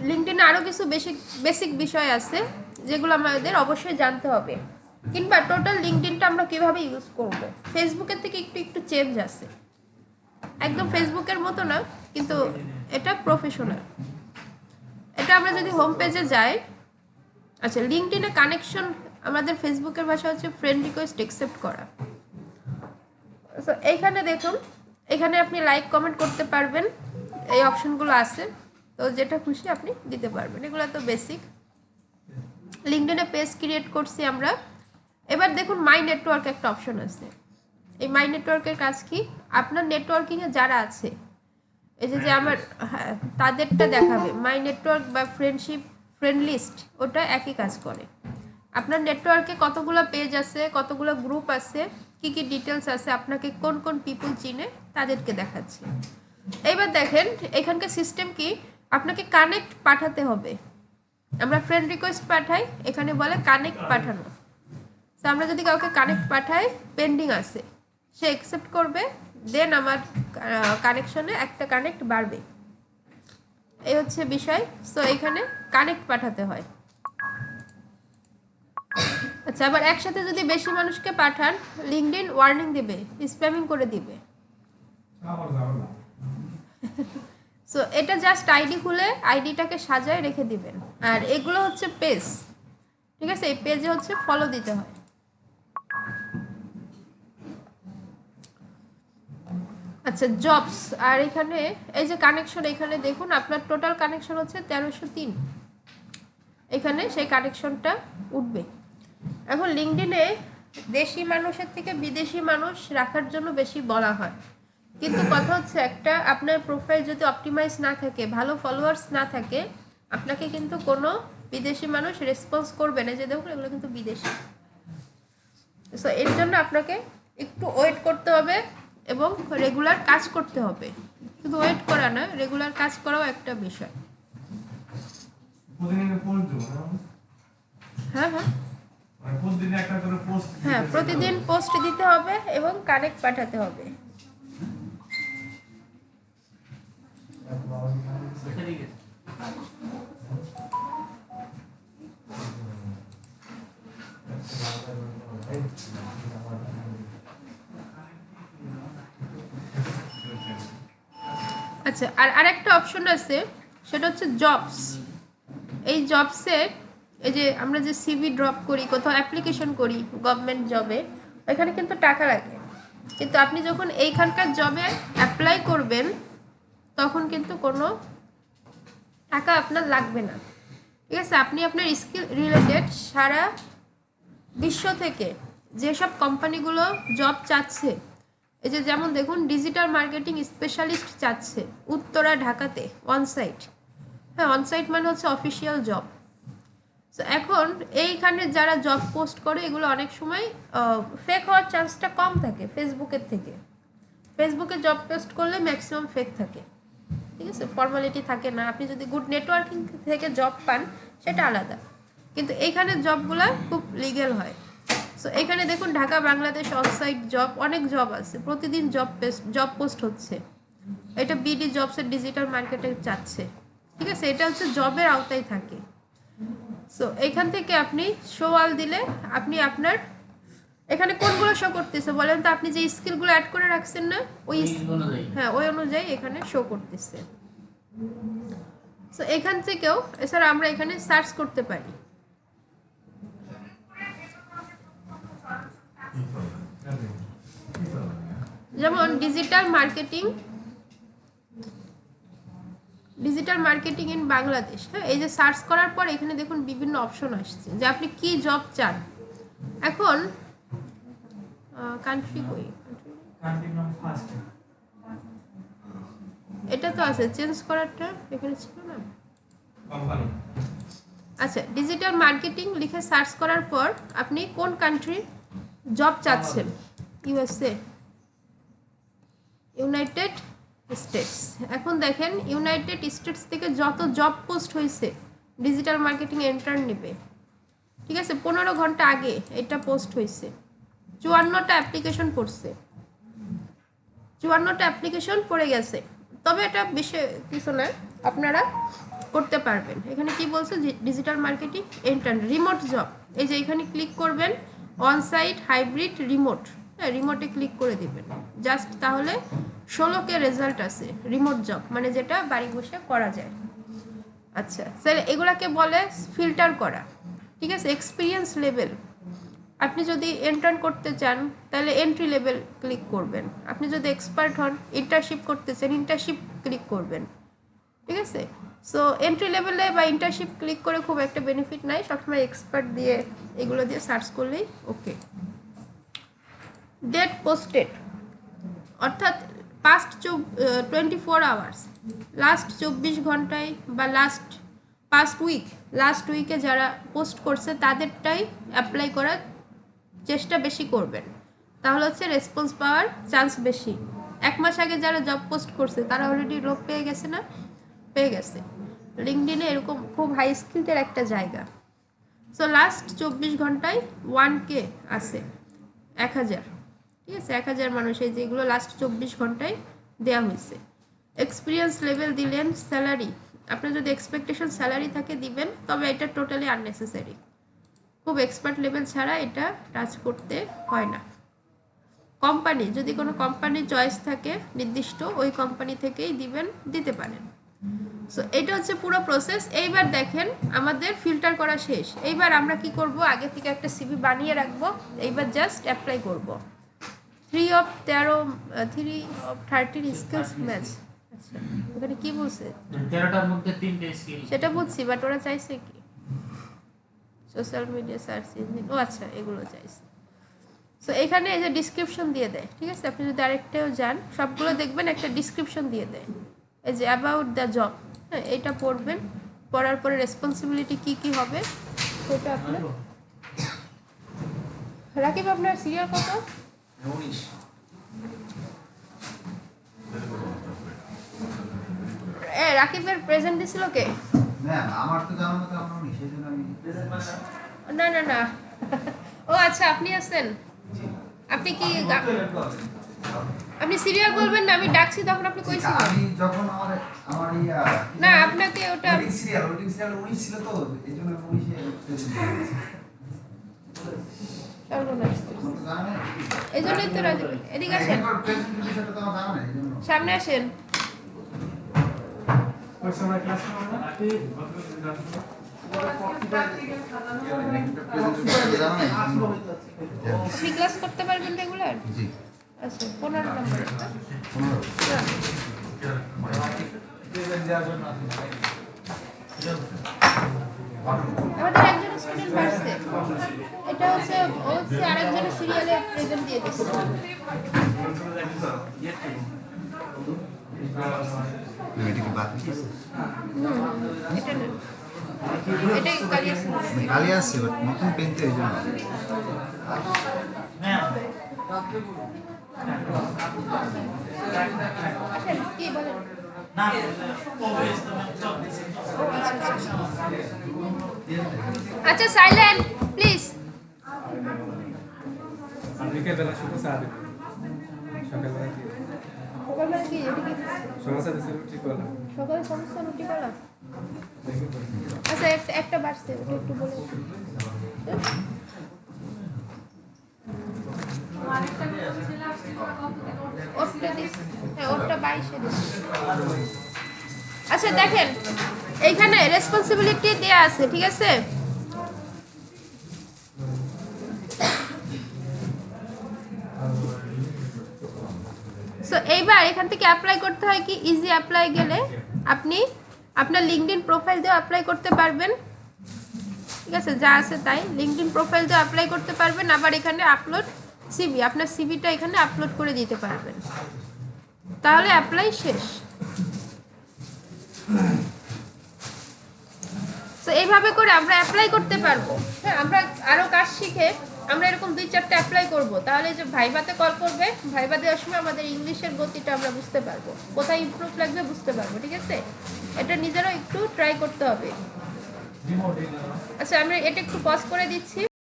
লিঙ্কডইনে আরও কিছু বেসিক বিষয় আছে যেগুলো আমাদের অবশ্যই জানতে হবে, কিংবা টোটাল লিঙ্কডইনটা আমরা কীভাবে ইউজ করব। ফেসবুকের থেকে একটু চেঞ্জ আছে, একদম ফেসবুকের মতো না, কিন্তু এটা প্রফেশনাল। এটা আমরা যদি হোম পেজে যাই, আচ্ছা লিঙ্কডইনে কানেকশন আমাদের ফেসবুকের ভাষা হচ্ছে ফ্রেন্ড রিকোয়েস্ট অ্যাকসেপ্ট করা। সো এইখানে দেখুন, এখানে আপনি লাইক কমেন্ট করতে পারবেন, এই অপশনগুলো আছে, তো যেটা খুশি আপনি দিতে পারবেন। এগুলো তো বেসিক। লিঙ্কডইনে পেজ ক্রিয়েট করছি আমরা। এবার দেখুন মাই নেটওয়ার্ক একটা অপশন আছে। এই মাই নেটওয়ার্কের কাজ কি, আপনার নেটওয়ার্কিংয়ে যারা আছে এই যে আমার তাদেরটা দেখাবে। মাই নেটওয়ার্ক বা ফ্রেন্ড লিস্ট ওটা একই কাজ করে। আপনার নেটওয়ার্কে কতগুলো পেজ আছে, কতগুলো গ্রুপ আছে, কি কি ডিটেলস আছে, আপনাকে কোন কোন পিপল চিনে তাদেরকে দেখাচ্ছে। এইবার দেখেন এখানকার সিস্টেম কি, আপনাকে কানেক্ট পাঠাতে হবে। আমরা ফ্রেন্ড রিকোয়েস্ট পাঠাই, এখানে বলে কানেক্ট পাঠানো। তো আমরা যদি কাউকে কানেক্ট পাঠাই, পেন্ডিং আছে, সে অ্যাকসেপ্ট করবে, দেন আমার কানেকশনে একটা কানেক্ট বাড়বে। এই হচ্ছে বিষয়। সো এখানে কানেক্ট পাঠাতে হয়। আচ্ছা, আবার একসাথে যদি বেশি মানুষকে পাঠান, লিঙ্কডইন ওয়ার্নিং দিবে, স্প্যামিং করে দিবে। সো এটা জাস্ট আইডি খুলে আইডিটাকে সাজায় রেখে দিবেন। আর এগুলো হচ্ছে পেজ, ঠিক আছে? এই পেজে হচ্ছে ফলো দিতে হয়। আচ্ছা, জবস। আর এখানে এই যে কানেকশন, এখানে দেখুন আপনার টোটাল কানেকশন হচ্ছে 1303। এখানে সেই কানেকশনটা উঠবে। এখন লিঙ্কডইনে দেশি মানুষের থেকে বিদেশি মানুষ রাখার জন্য বেশি বলা হয়, কিন্তু কথা হচ্ছে একটা, আপনার প্রোফাইল যদি অপটিমাইজ না থাকে, ভালো ফলোয়ার্স না থাকে, আপনাকে কিন্তু কোনো বিদেশি মানুষ রেসপন্স করবে না যে দেখুন এগুলো কিন্তু বিদেশি। সো এর জন্য আপনাকে একটু ওয়েট করতে হবে এবং রেগুলার কাজ করতে হবে। শুধু ওয়েট করা না, রেগুলার কাজ করাও একটা বিষয়। হ্যাঁ হ্যাঁ হ্যাঁ, প্রতিদিন পোস্ট দিতে হবে এবং কানেক্ট পাঠাতে হবে। আচ্ছা, আর আরেকটা অপশন আছে, সেটা হচ্ছে জবস। এই জবসে এই যে আমরা যে সিভি ড্রপ করি, কোথাও অ্যাপ্লিকেশন করি গভর্নমেন্ট জবে, এখানে কিন্তু টাকা লাগে। কিন্তু আপনি যখন এইখানকার জবে অ্যাপ্লাই করবেন, তখন কিন্তু কোনো টাকা আপনার লাগবে না, ঠিক আছে? আপনি আপনার স্কিল রিলেটেড সারা বিশ্ব থেকে যেসব কোম্পানিগুলো জব চাচ্ছে, এই যে যেমন দেখুন ডিজিটাল মার্কেটিং স্পেশালিস্ট চাচ্ছে উত্তরা, ঢাকাতে, অনসাইট। হ্যাঁ, অনসাইট মানে হচ্ছে অফিসিয়াল জব। তো এখন এইখানে যারা জব পোস্ট করে, এগুলো অনেক সময় ফেক হওয়ার চান্সটা কম থাকে ফেসবুকের থেকে। ফেসবুকে জব পোস্ট করলে ম্যাক্সিমাম ফেক থাকে, ঠিক আছে? ফর্মালিটি থাকে না। আপনি যদি গুড নেটওয়ার্কিং থেকে জব পান সেটা আলাদা, কিন্তু এইখানে জবগুলো খুব লিগ্যাল হয়। সো এখানে দেখুন ঢাকা বাংলাদেশ অনসাইট জব, অনেক জব আছে, প্রতিদিন জব পোস্ট হচ্ছে। এটা বিডি জবসের ডিজিটাল মার্কেটে চাচ্ছে, ঠিক আছে? এটা হচ্ছে জবের আওতায় থাকে। সো এখান থেকে আপনি শো অল দিলে আপনি আপনার এখানে কোনগুলো শো করতেছে বলেন তো? আপনি যে স্কিলগুলো অ্যাড করে রাখছেন না, ওই হ্যাঁ ওই অনুযায়ী এখানে শো করতেছে। সো এখান থেকেও এছাড়া আমরা এখানে সার্চ করতে পারি। যেমন ডিজিটাল মার্কেটিং ইন বাংলাদেশ। হ্যাঁ, এই যে সার্চ করার পর এখানে দেখুন বিভিন্ন অপশন আসছে যে আপনি কি জব চান। এখন কান্ট্রি কই, এটা তো আছে, চেঞ্জ করারটা এখানে ছিল না। আচ্ছা, ডিজিটাল মার্কেটিং লিখে সার্চ করার পর আপনি কোন কান্ট্রি জব চাচ্ছেন, ইউএসএ, ইউনাইটেড স্টেটস। এখন দেখেন ইউনাইটেড স্টেটস থেকে যত জব পোস্ট হয়েছে ডিজিটাল মার্কেটিং এন্টার নেবে, ঠিক আছে? 15 ঘন্টা আগে এটা পোস্ট হয়েছে, 54টা অ্যাপ্লিকেশন পড়ছে, 54টা অ্যাপ্লিকেশন পড়ে গেছে। তবে এটা বিষয় কিছু না, আপনারা করতে পারবেন। এখানে কি বলছে, digital marketing intern remote job, এই যে এখানে ক্লিক করবেন অন সাইট হাইব্রিড রিমোট, হ্যাঁ রিমোটে ক্লিক করে দিবেন জাস্ট, তাহলে 16কে রেজাল্ট আছে রিমোট জব, মানে যেটা বাড়ি বসে করা যায়। আচ্ছা স্যার, এগুলাকে বলে ফিল্টার করা, ঠিক আছে। এক্সপিরিয়েন্স লেভেল, আপনি যদি ইন্টার্ন করতে চান তাহলে এন্ট্রি লেভেল ক্লিক করবেন, আপনি যদি এক্সপার্ট হন ইন্টার্নশিপ করতে চান ইন্টার্নশিপ ক্লিক করবেন, ঠিক আছে। সো এন্ট্রি লেভেলে বা ইন্টার্নশিপ ক্লিক করে খুব একটা বেনিফিট নাই, সবসময় এক্সপার্ট দিয়ে এগুলো দিয়ে সার্চ করলেই ওকে। ডেট পোস্টেড, অর্থাৎ পাস্ট 24 আওয়ার্স, লাস্ট 24 ঘন্টায় বা পাস্ট উইকে যারা পোস্ট করছে তাদেরটাই অ্যাপ্লাই করার চেষ্টা বেশি করবেন, তাহলে হচ্ছে রেসপন্স পাওয়ার চান্স বেশি। 1 মাস আগে যারা জব পোস্ট করছে তারা অলরেডি লোক পেয়ে গেছে না, পেয়ে গেছে। লিঙ্কডইনে এরকম খুব হাই স্কিলড একটা জায়গা। সো লাস্ট 24 ঘন্টায় 1K আছে, 1000, ঠিক আছে। 1000 মানুষ এই যেগুলো লাস্ট 24 ঘন্টায় দেওয়া হয়েছে। এক্সপিরিয়েন্স লেভেল দিলেন, স্যালারি আপনার যদি এক্সপেকটেশন স্যালারি থাকে দিবেন, তবে এটা টোটালি আননেসেসারি, খুব এক্সপার্ট লেভেল ছাড়া এটা টাচ করতে হয় না। কোম্পানি, যদি কোনো কোম্পানির চয়েস থাকে নির্দিষ্ট, ওই কোম্পানি থেকেই দিতে পারেন। সো এটা হচ্ছে পুরো প্রসেস। এইবার দেখেন আমাদের ফিল্টার করা শেষ। এইবার আমরা কি করব, আগে থেকে একটা সিভি বানিয়ে রাখবো, এইবার জাস্ট অ্যাপ্লাই করব। 3 of 13 স্কিলস ম্যাচ। আচ্ছা ওখানে কি বলছে, 13টার মধ্যে 3টে স্কিল, সেটা বুঝছি, বাট ওরা চাইছে কি সোশ্যাল মিডিয়া সার্চ ইঞ্জিন, ও আচ্ছা এগুলো চাইছে। সো এখানে এই যে ডিসক্রিপশন দিয়ে দেয়, ঠিক আছে। আপনি যদি আরেকটাও যান সবগুলো দেখবেন একটা ডিসক্রিপশন দিয়ে দেয়, এই যে অ্যাবাউট দ্য জব, হ্যাঁ এটা পড়বেন, পড়ার পরে রেসপন্সিবিলিটি কি কি হবে সেটা আপনার। রাকিব আপনার সিরিয়াল কত? 19। রাকিবের প্রেজেন্ট দিছিল কে? ম্যাম আমার তো জানা মতো আপনার নেই, সেজন্য আমি প্রেজেন্ট মানে না ও আচ্ছা আপনি আছেন। আপনি কি আপনি সিরিয়াল বলবেন না, আমি ডাকছি তখন আপনি কইছিলেন। আমি যখন আমার না আপনাকে ওটা ওয়েডিং সিরিয়াল 19 ছিল, তো এইজন্য 19 এ প্রেজেন্ট দিয়েছি। সর্বনাশ আমার তো জানা নেই। এই জন্যই তো রাজি। এদিকে আসেন, প্রেজেন্টের বিষয়টা তো আমার জানা নেই, এইজন্য সামনে আসেন। ওই সময় ক্লাস করব না জানা নেই। আপনি ক্লাস করতে পারবেন রেগুলার? জি আচ্ছা 15 নম্বর 15 আমাদের একজন স্টুডেন্ট পারছে, এটা হচ্ছে ও হচ্ছে আরেকজনের সিরিয়ালে প্রেজেন্ট দিয়ে দিচ্ছে। এটা কি বাদ দিয়েছে? এটা না, এটাই কালিয়া খালি আছে, বাট নতুন পেন তো এইজন্য। আসেন কি বলেন। না অলওয়েজ তো সব দিছে। আচ্ছা সাইলেন্ট প্লিজ। বিকেল বেলা শুধু চা দেব, সকালবেলা কি সকালবেলা কি এটা কি সমস্যা দিচ্ছে রুটি কলা সকালে সমস্যা রুটি করা? আচ্ছা একটা বাড়ছে ওটা একটু বলে। ওটা 22-এ দিচ্ছে। আচ্ছা দেখেন এইখানে রেসপন্সিবিলিটি দেয়া আছে, ঠিক আছে। সো এইবার এখান থেকে অ্যাপ্লাই করতে হয় কি, ইজি অ্যাপ্লাই গেলে আপনি আপনার লিঙ্কডইন প্রোফাইল দিয়ে অ্যাপ্লাই করতে পারবেন, ঠিক আছে। যা আছে তাই লিঙ্কডইন প্রোফাইল দিয়ে অ্যাপ্লাই করতে পারবেন। আবার এখানে আপলোড সিভি, আপনার সিভিটা এখানে আপলোড করে দিতে পারবেন, তাহলে অ্যাপ্লাই শেষ। তো এইভাবে করে আমরা অ্যাপ্লাই করতে পারবো। হ্যাঁ আমরা আরও কাজ শিখে আমরা এরকম 2-4টা অ্যাপ্লাই করব, তাহলে যে ভাইভাতে কল করবে, ভাইভা দেওয়ার সময় আমাদের ইংলিশের গতিটা আমরা বুঝতে পারবো, কোথায় ইমপ্রুভ লাগবে বুঝতে পারবো, ঠিক আছে। এটা নিজেরও একটু ট্রাই করতে হবে। আচ্ছা আমরা এটা একটু পজ করে দিচ্ছি।